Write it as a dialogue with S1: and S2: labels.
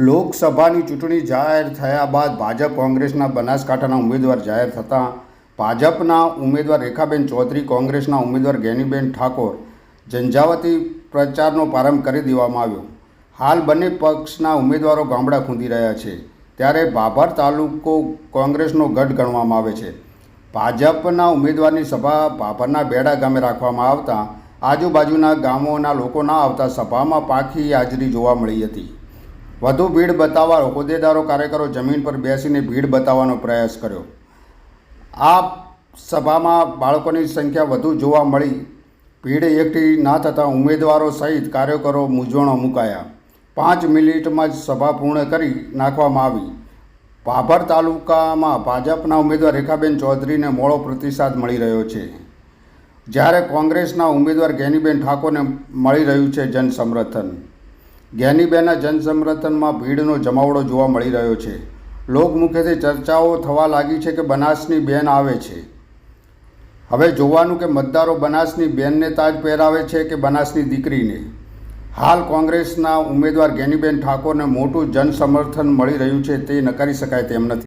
S1: લોકસભાની ચૂંટણી જાહેર થયા બાદ ભાજપ કોંગ્રેસના બનાસકાંઠાના ઉમેદવાર જાહેર થતાં ભાજપના ઉમેદવાર રેખાબેન ચૌધરી, કોંગ્રેસના ઉમેદવાર ગેનીબેન ઠાકોર ઝંઝાવતી પ્રચારનો પ્રારંભ કરી દેવામાં આવ્યો. હાલ બંને પક્ષના ઉમેદવારો ગામડા ખૂંદી રહ્યા છે, ત્યારે ભાભર તાલુકો કોંગ્રેસનો ગઢ ગણવામાં આવે છે. ભાજપના ઉમેદવારની સભા ભાભરના બેડા ગામે રાખવામાં આવતા આજુબાજુના ગામોના લોકો ના આવતા સભામાં પાકી હાજરી જોવા મળી હતી. વધુ ભીડ બતાવવા હોદ્દેદારો, કાર્યકરો જમીન પર બેસીને ભીડ બતાવવાનો પ્રયાસ કર્યો. આ સભામાં બાળકોની સંખ્યા વધુ જોવા મળી. ભીડ એકઠી ના થતાં ઉમેદવારો સહિત કાર્યકરો મૂંઝવણમાં મુકાયા. 5 મિનિટમાં જ સભા પૂર્ણ કરી નાખવામાં આવી. ભાભર તાલુકામાં ભાજપના ઉમેદવાર રેખાબેન ચૌધરીને મોડો પ્રતિસાદ મળી રહ્યો છે, જ્યારે કોંગ્રેસના ઉમેદવાર ગેનીબેન ઠાકોરને મળી રહ્યું છે જનસમર્થન. ગેનીબેનના જનસમર્થનમાં ભીડનો જમાવડો જોવા મળી રહ્યો છે. લોકમુખેથી ચર્ચાઓ થવા લાગી છે કે બનાસની બેન આવે છે. હવે જોવાનું કે મતદારો બનાસની બેનને તાજ પહેરાવે છે કે બનાસની દીકરીને. હાલ કોંગ્રેસના ઉમેદવાર ગેનીબેન ઠાકોરને મોટું જનસમર્થન મળી રહ્યું છે, તે નકારી શકાય તેમ નથી.